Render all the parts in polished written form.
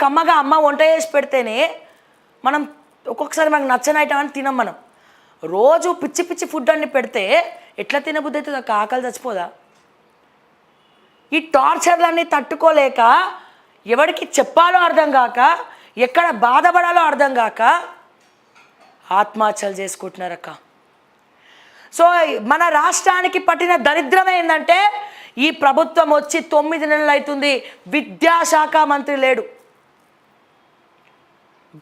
కమ్మగా అమ్మ వంట చేసి పెడితేనే మనం ఒక్కొక్కసారి మనకు నచ్చని ఐటమ్ అని తినం. మనం రోజు పిచ్చి పిచ్చి ఫుడ్ అన్ని పెడితే ఎట్లా తినబుద్ధి అవుతుంది? ఆకలి చచ్చిపోదా? ఈ టార్చర్లన్నీ తట్టుకోలేక, ఎవరికి చెప్పాలో అర్థం కాక, ఎక్కడ బాధపడాలో అర్థం కాక ఆత్మహత్యలు చేసుకుంటున్నారక్క. సో మన రాష్ట్రానికి పట్టిన దరిద్రం ఏంటంటే, ఈ ప్రభుత్వం వచ్చి 9 నెలలు అవుతుంది, విద్యాశాఖ మంత్రి లేడు.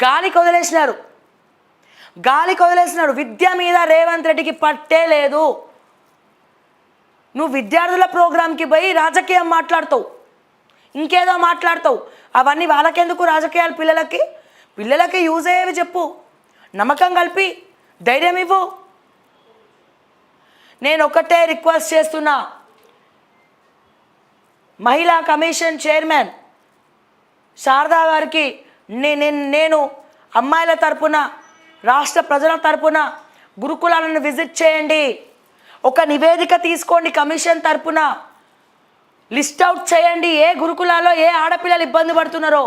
గాలికి వదిలేసినారు. విద్య మీద రేవంత్ రెడ్డికి పట్టే లేదు. నువ్వు విద్యార్థుల ప్రోగ్రాంకి పోయి రాజకీయం మాట్లాడతావు, ఇంకేదో మాట్లాడతావు. అవన్నీ వాళ్ళకెందుకు రాజకీయాలు? పిల్లలకి యూజ్ అయ్యేవి చెప్పు, నమ్మకం కలిపి ధైర్యం ఇవ్వు. నేను ఒకటే రిక్వెస్ట్ చేస్తున్నా, మహిళా కమిషన్ చైర్మన్ శారదా గారికి నేను అమ్మాయిల తరపున, రాష్ట్ర ప్రజల తరపున గురుకులాలను విజిట్ చేయండి, ఒక నివేదిక తీసుకోండి, కమిషన్ తరపున లిస్ట్ అవుట్ చేయండి, ఏ గురుకులాల్లో ఏ ఆడపిల్లలు ఇబ్బంది పడుతున్నారో.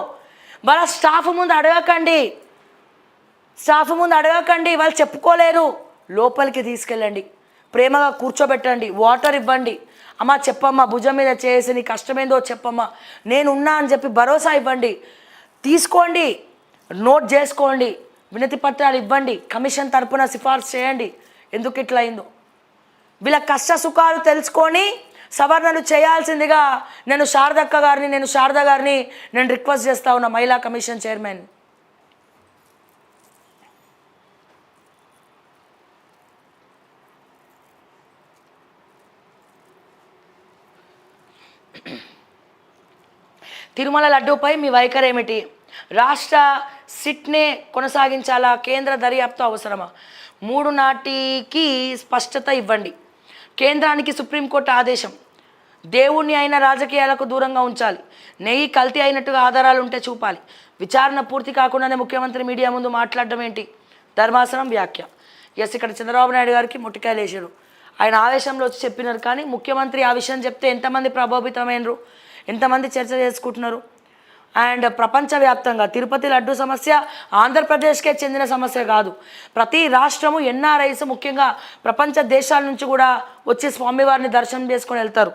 వాళ్ళ స్టాఫ్ ముందు అడగకండి, వాళ్ళు చెప్పుకోలేరు. లోపలికి తీసుకెళ్ళండి, ప్రేమగా కూర్చోబెట్టండి, వాటర్ ఇవ్వండి. అమ్మ చెప్పమ్మా, భుజం మీద చేసి నీ కష్టమేందో చెప్పమ్మా, నేనున్నా అని చెప్పి భరోసా ఇవ్వండి. తీసుకోండి, నోట్ చేసుకోండి, వినతి పత్రాలు ఇవ్వండి, కమిషన్ తరపున సిఫార్సు చేయండి ఎందుకు ఇట్లా అయిందో. వీళ్ళ కష్ట సుఖాలు తెలుసుకొని సవరణలు చేయాల్సిందిగా నేను శారదా గారిని నేను రిక్వెస్ట్ చేస్తా ఉన్నా, మహిళా కమిషన్ చైర్మన్. తిరుమల లడ్డూపై మీ వైఖరి ఏమిటి? రాష్ట్ర సిట్నే కొనసాగించాలా? కేంద్ర దర్యాప్తు అవసరమా? 3 నాటికి స్పష్టత ఇవ్వండి. కేంద్రానికి సుప్రీంకోర్టు ఆదేశం. దేవుణ్ణి అయిన రాజకీయాలకు దూరంగా ఉంచాలి. నెయ్యి కల్తీ అయినట్టుగా ఆధారాలు ఉంటే చూపాలి. విచారణ పూర్తి కాకుండానే ముఖ్యమంత్రి మీడియా ముందు మాట్లాడడం ఏంటి? ధర్మాసనం వ్యాఖ్య. ఇక్కడ చంద్రబాబు నాయుడు గారికి ముట్టికాయలు వేసారు. ఆయన ఆవేశంలో వచ్చి చెప్పినారు, కానీ ముఖ్యమంత్రి ఆ విషయం చెప్తే ఎంతమంది ప్రభావితమైనరు, ఎంతమంది చర్చ చేసుకుంటున్నారు. అండ్ ప్రపంచవ్యాప్తంగా తిరుపతి లడ్డు సమస్య ఆంధ్రప్రదేశ్కే చెందిన సమస్య కాదు. ప్రతి రాష్ట్రము ఎన్ఆర్ఐస్ ముఖ్యంగా ప్రపంచ దేశాల నుంచి కూడా వచ్చి స్వామివారిని దర్శనం చేసుకొని వెళ్తారు.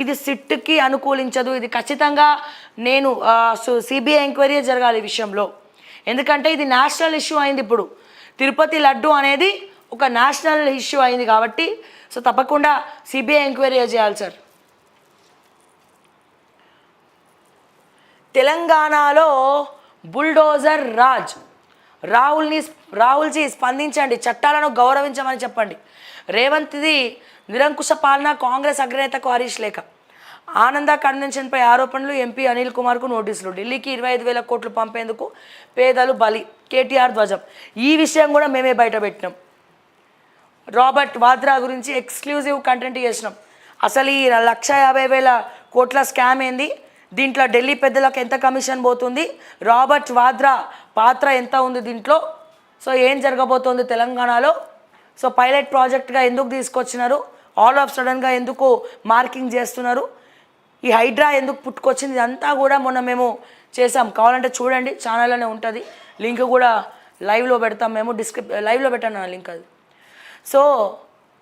ఇది సిట్కి అనుకూలించదు. ఇది ఖచ్చితంగా నేను సిబిఐ ఎంక్వైరీ జరగాలి ఈ విషయంలో. ఎందుకంటే ఇది నేషనల్ ఇష్యూ అయింది. ఇప్పుడు తిరుపతి లడ్డు అనేది ఒక నేషనల్ ఇష్యూ అయింది కాబట్టి సో తప్పకుండా సిబిఐ ఎంక్వైరీ చేయాలి సార్. తెలంగాణలో బుల్డోజర్ రాహుల్జీ స్పందించండి, చట్టాలను గౌరవించమని చెప్పండి. రేవంత్ది నిరంకుశ పాలన, కాంగ్రెస్ అగ్రనేతకు హరీష్ లేఖ. ఆనంద కన్వెన్షన్పై ఆరోపణలు, ఎంపీ అనిల్ కుమార్కు నోటీసులు. ఢిల్లీకి 25,000 కోట్లు పంపేందుకు పేదలు బలి, కేటీఆర్ ధ్వజం. ఈ విషయం కూడా మేమే బయట పెట్టినాం. రాబర్ట్ వాద్రా గురించి ఎక్స్క్లూజివ్ కంటెంట్ చేసినాం. అసలు ఈ 1,50,000 కోట్ల స్కామ్ ఏంది, దీంట్లో ఢిల్లీ పెద్దలకు ఎంత కమిషన్ పోతుంది, రాబర్ట్ వాద్రా పాత్ర ఎంత ఉంది దీంట్లో, సో ఏం జరగబోతోంది తెలంగాణలో, సో పైలట్ ప్రాజెక్ట్గా ఎందుకు తీసుకొచ్చినారు, ఆల్ ఆఫ్ సడన్గా ఎందుకు మార్కింగ్ చేస్తున్నారు, ఈ హైడ్రా ఎందుకు పుట్టుకొచ్చింది, ఇదంతా కూడా మొన్న మేము చేసాం. కావాలంటే చూడండి, ఛానల్లోనే ఉంటుంది, లింక్ కూడా లైవ్లో పెడతాం మేము, లైవ్లో పెట్టాను లింక్ అది. సో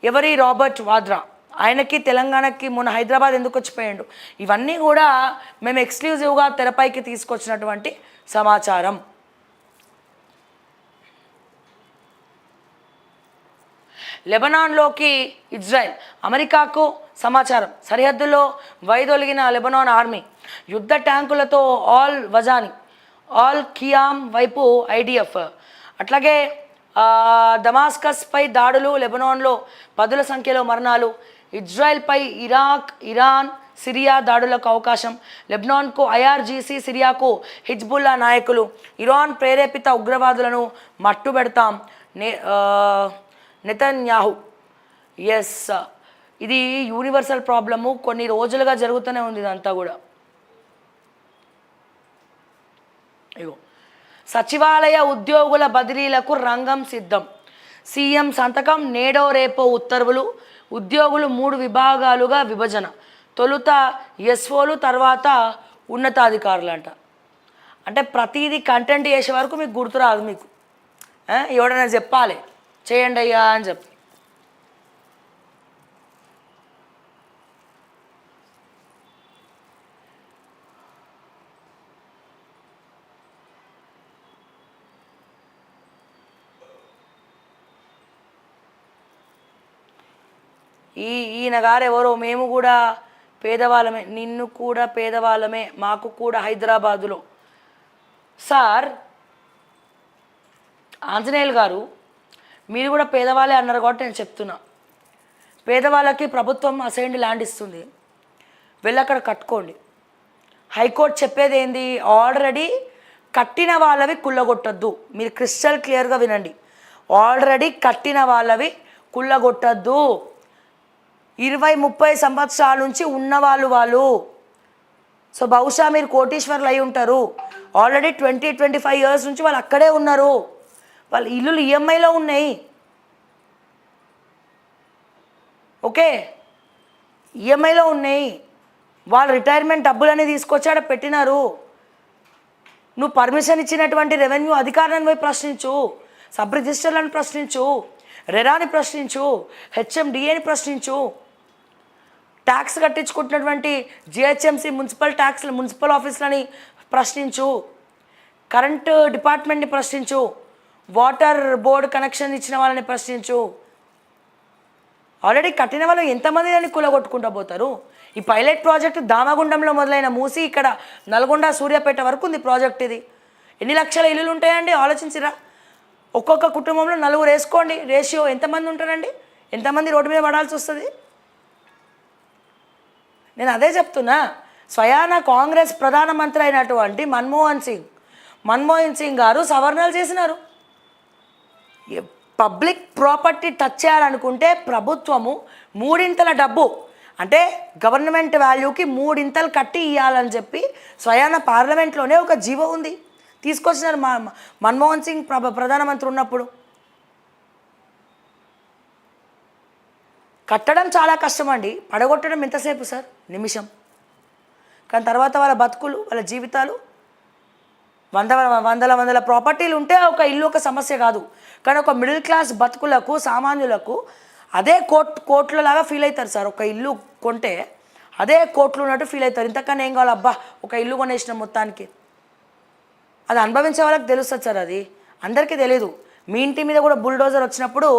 ఎవరి రాబర్ట్ వాద్రా, ఆయనకి తెలంగాణకి మొన్న హైదరాబాద్ ఎందుకు వచ్చిపోయాడు, ఇవన్నీ కూడా మేము ఎక్స్క్లూజివ్గా తెరపైకి తీసుకొచ్చినటువంటి సమాచారం. లెబనాన్లోకి ఇజ్రాయెల్, అమెరికాకు సమాచారం. సరిహద్దుల్లో వైదొలిగిన లెబనాన్ ఆర్మీ. యుద్ధ ట్యాంకులతో ఆల్ ఖియామ్ వైపు ఐడిఎఫ్. అట్లాగే దమాస్కస్పై దాడులు, లెబనాన్లో 10ల సంఖ్యలో మరణాలు. ఇజ్రాయెల్పై ఇరాన్, సిరియా దాడులకు అవకాశం. లెబనాన్కు ఐఆర్జీసీ, సిరియాకు హిజ్బుల్లా నాయకులు. ఇరాన్ ప్రేరేపిత ఉగ్రవాదులను మట్టుబెడతాం నెతన్యాహు. ఎస్, ఇది యూనివర్సల్ ప్రాబ్లము, కొన్ని రోజులుగా జరుగుతూనే ఉంది ఇదంతా కూడా. ఇగో సచివాలయ ఉద్యోగుల బదిలీలకు రంగం సిద్ధం. సీఎం సంతకం, నేడో రేపో ఉత్తర్వులు. ఉద్యోగులు 3 విభాగాలుగా విభజన. తొలుత ఎస్ఓలు, తర్వాత ఉన్నతాధికారులు అంట. అంటే ప్రతిదీ కంటెంట్ చేసే వరకు మీకు గుర్తురాదు. మీకు ఎవడైనా చెప్పాలి చేయండి అయ్యా అని చెప్పి. ఈయన గారు ఎవరో, మేము కూడా పేదవాళ్ళమే, నిన్ను కూడా పేదవాళ్ళమే, మాకు కూడా హైదరాబాదులో. సార్ ఆంజనేయులు గారు, మీరు కూడా పేదవాళ్ళే అన్నారు కాబట్టి నేను చెప్తున్నా. పేదవాళ్ళకి ప్రభుత్వం అసైన్డ్ ల్యాండ్ ఇస్తుంది, వెళ్ళి అక్కడ కట్టుకోండి. హైకోర్టు చెప్పేది ఏంది, ఆల్రెడీ కట్టిన వాళ్ళవి కుళ్ళగొట్టద్దు. మీరు క్రిస్టల్ క్లియర్గా వినండి, ఆల్రెడీ కట్టిన వాళ్ళవి కుళ్ళగొట్టద్దు. 20-30 సంవత్సరాల నుంచి ఉన్నవాళ్ళు. సో బహుశా మీరు కోటీశ్వర్లు అయి ఉంటారు. ఆల్రెడీ 20-25 ఇయర్స్ నుంచి వాళ్ళు అక్కడే ఉన్నారు. వాళ్ళ ఇల్లులు ఈఎంఐలో ఉన్నాయి. ఓకే, ఈఎంఐలో ఉన్నాయి. వాళ్ళు రిటైర్మెంట్ డబ్బులని తీసుకొచ్చి ఆడ పెట్టినారు. నువ్వు పర్మిషన్ ఇచ్చినటువంటి రెవెన్యూ అధికారులను పోయి ప్రశ్నించు, సబ్ రిజిస్టర్లను ప్రశ్నించు, రెరాని ప్రశ్నించు, హెచ్ఎండిఏని ప్రశ్నించు, ట్యాక్స్ కట్టించుకుంటున్నటువంటి జిహెచ్ఎంసీ మున్సిపల్ ఆఫీసులని ప్రశ్నించు, కరెంటు డిపార్ట్మెంట్ని ప్రశ్నించు, వాటర్ బోర్డు కనెక్షన్ ఇచ్చిన వాళ్ళని ప్రశ్నించు. ఆల్రెడీ కట్టిన వాళ్ళు ఎంతమంది దాన్ని కూలగొట్టుకుంటూ పోతారు. ఈ పైలట్ ప్రాజెక్టు దామగుండంలో మొదలైన మూసి ఇక్కడ నల్గొండ సూర్యాపేట వరకు ఉంది ప్రాజెక్ట్. ఇది ఎన్ని లక్షల ఇల్లులు ఉంటాయండి ఆలోచించిరా. ఒక్కొక్క కుటుంబంలో 4 వేసుకోండి, రేషియో ఎంతమంది ఉంటారండి, ఎంతమంది రోడ్డు మీద పడాల్సి వస్తుంది. నేను అదే చెప్తున్నా. స్వయాన కాంగ్రెస్ ప్రధానమంత్రి అయినటువంటి మన్మోహన్ సింగ్ గారు సవరణలు చేసినారు. పబ్లిక్ ప్రాపర్టీ టచ్ చేయాలనుకుంటే ప్రభుత్వము 3 డబ్బు, అంటే గవర్నమెంట్ వాల్యూకి 3 కట్టి ఇవ్వాలని చెప్పి స్వయాన పార్లమెంట్లోనే ఒక జీవో ఉంది, తీసుకొచ్చినారు మన్మోహన్ సింగ్ ప్రధానమంత్రి ఉన్నప్పుడు. కట్టడం చాలా కష్టం అండి, పడగొట్టడం ఎంతసేపు సార్, నిమిషం. కానీ తర్వాత వాళ్ళ బతుకులు, వాళ్ళ జీవితాలు, వందల ప్రాపర్టీలు ఉంటే ఒక ఇల్లు ఒక సమస్య కాదు. కానీ ఒక మిడిల్ క్లాస్ బతుకులకు, సామాన్యులకు అదే కోట్లలాగా ఫీల్ అవుతారు సార్. ఒక ఇల్లు కొంటే అదే కోట్లు ఉన్నట్టు ఫీల్ అవుతారు. ఇంతకన్నా ఏం కావాలి, అబ్బా ఒక ఇల్లు కొనేసిన మొత్తానికి. అది అనుభవించే వాళ్ళకి తెలుస్తుంది సార్, అది అందరికీ తెలియదు. మీ ఇంటి మీద కూడా బుల్డోజర్ వచ్చినప్పుడు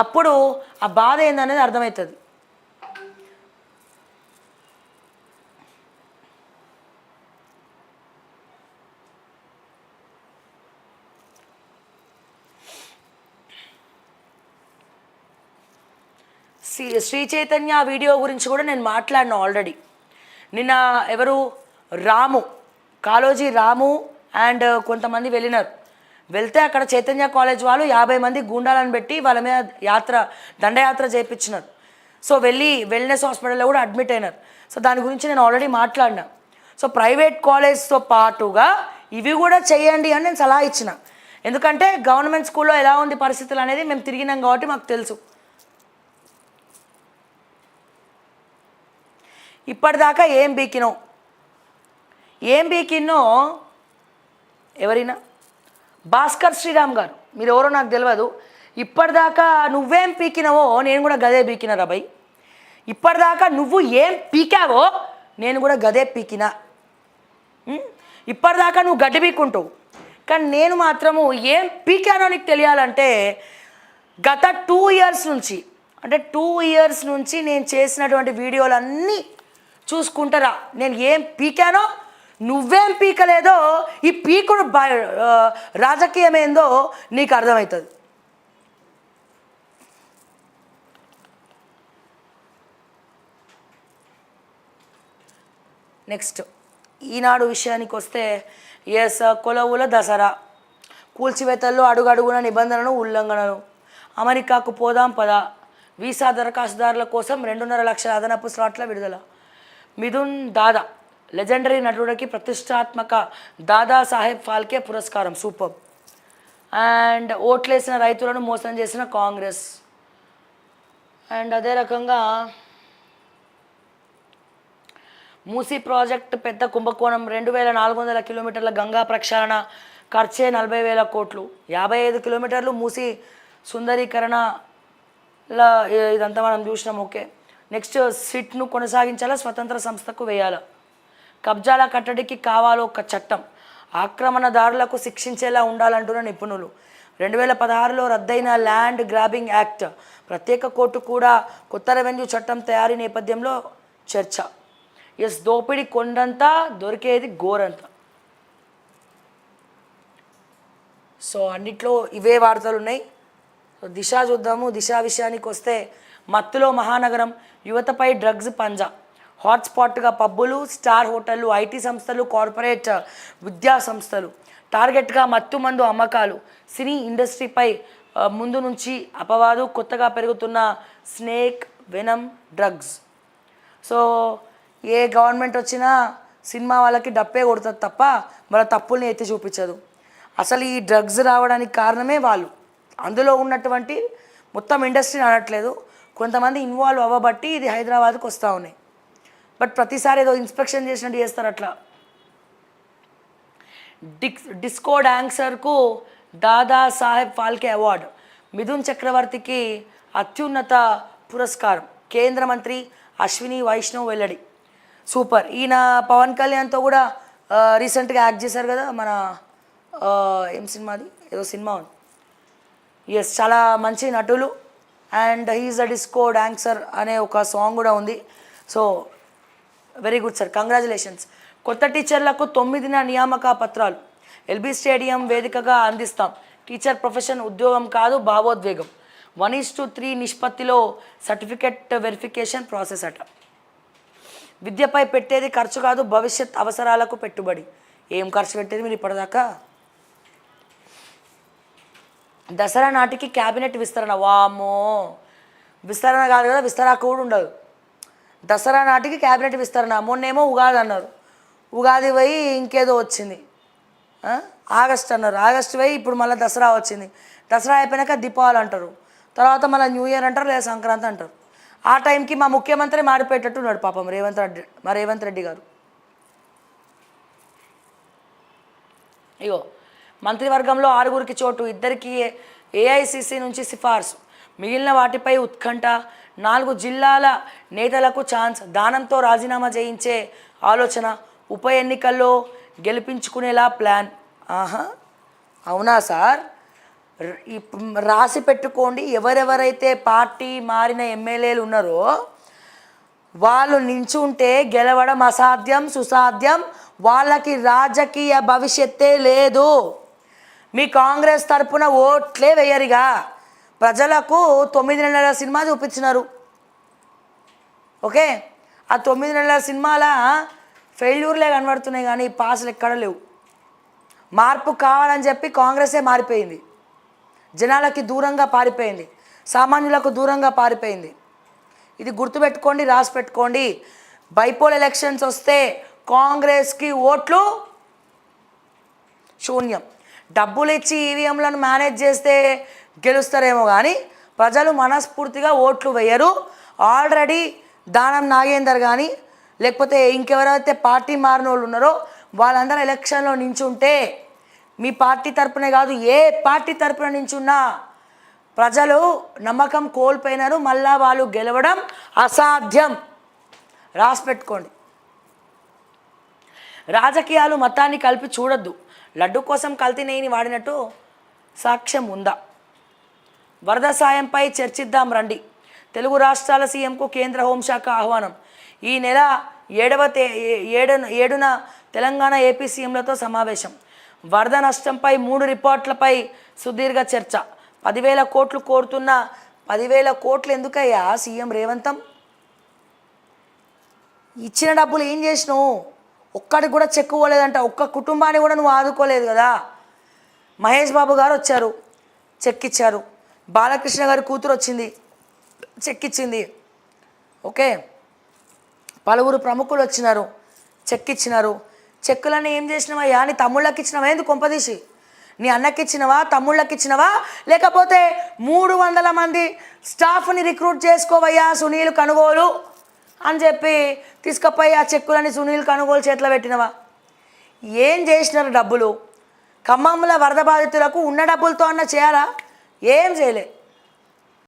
అప్పుడు ఆ బాధ ఏందనేది అర్థమవుతుంది. శ్రీ చైతన్య వీడియో గురించి కూడా నేను మాట్లాడినా ఆల్రెడీ. నిన్న ఎవరు కాళోజీ రాము అండ్ కొంతమంది వెళ్ళినారు. వెళ్తే అక్కడ చైతన్య కాలేజ్ వాళ్ళు 50 మంది గూండాలను పెట్టి వాళ్ళ మీద దండయాత్ర చేయించినారు. సో వెల్నెస్ హాస్పిటల్లో కూడా అడ్మిట్ అయినారు. సో దాని గురించి నేను ఆల్రెడీ మాట్లాడినా. సో ప్రైవేట్ కాలేజ్తో పాటుగా ఇవి కూడా చేయండి అని నేను సలహా ఇచ్చిన. ఎందుకంటే గవర్నమెంట్ స్కూల్లో ఎలా ఉంది పరిస్థితులు అనేది మేము తిరిగినాం కాబట్టి మాకు తెలుసు. ఇప్పటిదాకా ఏం బీకినో ఎవరైనా భాస్కర్ శ్రీరామ్ గారు, మీరు ఎవరో నాకు తెలియదు. ఇప్పటిదాకా నువ్వేం పీకినావో నేను కూడా గదే పీకినా రాబాయ్. ఇప్పటిదాకా నువ్వు ఏం పీకావో నేను కూడా గదే పీకినా. ఇప్పటిదాకా నువ్వు గడ్డి పీక్కుంటావు, కానీ నేను మాత్రము ఏం పీకానో నీకు తెలియాలంటే గత 2 ఇయర్స్ నుంచి నేను చేసినటువంటి వీడియోలన్నీ చూసుకుంటారా. నేను ఏం పీకానో, నువ్వేం పీకలేదో, ఈ పీకుడు రాజకీయం ఏందో నీకు అర్థమవుతుంది. నెక్స్ట్ ఈనాడు విషయానికి వస్తే, కొలవుల దసరా కూల్చివేతల్లో అడుగడుగున నిబంధనలను ఉల్లంఘనలు, అమెరికాకు పోదాం పదా, వీసా దరఖాస్తుదారుల కోసం 2.5 లక్షల అదనపు స్లాట్ల విడుదల, మిథున్ దాదా లెజెండరీ నటుడికి ప్రతిష్టాత్మక దాదా సాహెబ్ ఫాల్కే పురస్కారం, సూపర్. అండ్ ఓట్లేసిన రైతులను మోసం చేసిన కాంగ్రెస్. అండ్ అదే రకంగా మూసీ ప్రాజెక్ట్ పెద్ద కుంభకోణం 2400 కిలోమీటర్ల గంగా ప్రక్షాళన ఖర్చే 40,000 కోట్లు 55 కిలోమీటర్లు మూసీ సుందరీకరణ ఇదంతా మనం చూసినాం. ఓకే, నెక్స్ట్ సిట్ను కొనసాగించాలా, స్వతంత్ర సంస్థకు వేయాలా, కబ్జాల కట్టడికి కావాలో ఒక చట్టం, ఆక్రమణదారులకు శిక్షించేలా ఉండాలంటున్న నిపుణులు, 2016లో రద్దయిన ల్యాండ్ గ్రాబింగ్ యాక్ట్, ప్రత్యేక కోర్టు కూడా కొత్త రెవెన్యూ చట్టం తయారీ నేపథ్యంలో చర్చ. ఎస్, దోపిడీ కొండంతా దొరికేది గోరంత. సో అన్నిట్లో ఇవే వార్తలు ఉన్నాయి. సో దిశ చూద్దాము. దిశ విషయానికి వస్తే మత్తులో మహానగరం, యువతపై డ్రగ్స్ పంజా, హాట్స్పాట్గా పబ్బులు, స్టార్ హోటళ్ళు, ఐటీ సంస్థలు, కార్పొరేట్ విద్యా సంస్థలు, టార్గెట్గా మత్తు మందు అమ్మకాలు, సినీ ఇండస్ట్రీపై ముందు నుంచి అపవాదు, కొత్తగా పెరుగుతున్న స్నేక్ వెనమ్ డ్రగ్స్. సో ఏ గవర్నమెంట్ వచ్చినా సినిమా వాళ్ళకి డప్పే కొడుతుంది తప్ప వాళ్ళ తప్పుల్ని ఎత్తి చూపించదు. అసలు ఈ డ్రగ్స్ రావడానికి కారణమే వాళ్ళు. అందులో ఉన్నటువంటి మొత్తం ఇండస్ట్రీని అనట్లేదు, కొంతమంది ఇన్వాల్వ్ అవ్వబట్టి ఇది హైదరాబాద్కి వస్తూ ఉన్నాయి. బట్ ప్రతిసారి ఏదో ఇన్స్పెక్షన్ చేసినట్టు చేస్తారు అట్లా. డిస్కో డాన్సర్కు దాదా సాహెబ్ ఫాల్కే అవార్డు, మిథున్ చక్రవర్తికి అత్యున్నత పురస్కారం, కేంద్ర మంత్రి అశ్విని వైష్ణవ్ వెల్లడి. సూపర్. ఈయన పవన్ కళ్యాణ్తో కూడా రీసెంట్గా యాక్ట్ చేశారు కదా, మన ఏం సినిమాది, ఏదో సినిమా ఉంది. ఎస్, చాలా మంచి నటులు. And he's a disco dancer అనే ఒక సాంగ్ కూడా ఉంది. So very good sir, congratulations. కొత్త టీచర్లకు 9 నియామక పత్రాలు ఎల్బీ స్టేడియం వేదికగా అందిస్తాం. టీచర్ ప్రొఫెషన్ ఉద్యోగం కాదు, భావోద్వేగం. 1:3 నిష్పత్తిలో సర్టిఫికెట్ వెరిఫికేషన్ ప్రాసెస్ అట. విద్యపై పెట్టేది ఖర్చు కాదు, భవిష్యత్ అవసరాలకు పెట్టుబడి. ఏం ఖర్చు పెట్టేది మీరు ఇప్పటిదాకా? దసరా నాటికి క్యాబినెట్ విస్తరణ. వామో, విస్తరణ కాదు కదా, విస్తరాకు కూడా ఉండదు. దసరా నాటికి క్యాబినెట్ విస్తరణ. మొన్నేమో ఉగాది అన్నారు, ఉగాది పోయి ఇంకేదో వచ్చింది, ఆగస్ట్ అన్నారు, ఆగస్ట్ పోయి ఇప్పుడు మళ్ళీ దసరా వచ్చింది, దసరా అయిపోయినాక దీపావళి అంటారు, తర్వాత మళ్ళీ న్యూ ఇయర్ అంటారు, లేదా సంక్రాంతి అంటారు. ఆ టైంకి మా ముఖ్యమంత్రి మారిపోయేటట్టు ఉన్నాడు పాపం రేవంత్ రెడ్డి గారు. ఇగో, మంత్రివర్గంలో 6గురికి చోటు, 2కి ఏఐసిసి నుంచి సిఫార్సు, మిగిలిన వాటిపై ఉత్కంఠ. 4 జిల్లాల నేతలకు ఛాన్స్, దానంతో రాజీనామా చేయించే ఆలోచన, ఉప ఎన్నికల్లో గెలిపించుకునేలా ప్లాన్. ఆహా, అవునా సార్? రాసి పెట్టుకోండి. ఎవరెవరైతే పార్టీ మారిన ఎమ్మెల్యేలు ఉన్నారో వాళ్ళు నించుంటే గెలవడం అసాధ్యం, సుసాధ్యం, వాళ్ళకి రాజకీయ భవిష్యత్తే లేదు. మీ కాంగ్రెస్ తరపున ఓట్లే వేయరిగా. ప్రజలకు 9 నెలల సినిమా చూపించినారు. ఓకే, ఆ 9 నెలల సినిమాల ఫెయిల్యూర్లే కనబడుతున్నాయి కానీ పాసులు ఎక్కడ లేవు. మార్పు కావాలని చెప్పి కాంగ్రెసే మారిపోయింది, జనాలకి దూరంగా పారిపోయింది, సామాన్యులకు దూరంగా పారిపోయింది. ఇది గుర్తుపెట్టుకోండి, రాసి పెట్టుకోండి. బైపోల్ ఎలక్షన్స్ వస్తే కాంగ్రెస్కి ఓట్లు శూన్యం. డబ్బులు ఇచ్చి ఈవీఎంలను మేనేజ్ చేస్తే గెలుస్తారేమో కానీ ప్రజలు మనస్ఫూర్తిగా ఓట్లు వేయరు. ఆల్రెడీ దానం నాగేందర్ కానీ లేకపోతే ఇంకెవరైతే పార్టీ మారిన వాళ్ళు ఉన్నారో వాళ్ళందరూ ఎలక్షన్లో నించుంటే, మీ పార్టీ తరపునే కాదు ఏ పార్టీ తరపున నించున్నా ప్రజలు నమ్మకం కోల్పోయినారు. మళ్ళా వాళ్ళు గెలవడం అసాధ్యం. రాసి పెట్టుకోండి. రాజకీయాలు మతాన్ని కలిపి చూడొద్దు. లడ్డు కోసం కల్తీ నెయ్యిని వాడినట్టు సాక్ష్యం ఉందా? వరద సాయంపై చర్చిద్దాం రండి. తెలుగు రాష్ట్రాల సీఎంకు కేంద్ర హోంశాఖ ఆహ్వానం. ఈ నెల 7న తెలంగాణ ఏపీ సీఎంలతో సమావేశం. వరద నష్టంపై 3 రిపోర్ట్లపై సుదీర్ఘ చర్చ. 10,000 కోట్లు కోరుతున్న 10,000 కోట్లు ఎందుకయ్యా సీఎం రేవంతం? ఇచ్చిన డబ్బులు ఏం చేసినావు? ఒక్కడికి కూడా చెక్ పోలేదంట. ఒక్క కుటుంబాన్ని కూడా నువ్వు ఆదుకోలేదు కదా. మహేష్ బాబు గారు వచ్చారు, చెక్ ఇచ్చారు. బాలకృష్ణ గారి కూతురు వచ్చింది, చెక్ ఇచ్చింది. ఓకే, పలువురు ప్రముఖులు వచ్చినారు, చెక్ ఇచ్చినారు. చెక్కులన్నీ ఏం చేసినావయ్యా? నీ తమ్ముళ్ళకి ఇచ్చినవా? ఎందుకు కొంపదీసి నీ అన్నకి ఇచ్చినవా, తమ్ముళ్ళకి ఇచ్చినవా, లేకపోతే 300 మంది స్టాఫ్ని రిక్రూట్ చేసుకోవయ్యా సునీల్ కనుగోలు అని చెప్పి తీసుకుపోయి ఆ చెక్కులని సునీల్ కనుగోలు చేతిలో పెట్టినవా? ఏం చేసినారు డబ్బులు? ఖమ్మంలో వరద బాధితులకు ఉన్న డబ్బులతో అన్న చేయాలా? ఏం చేయలే.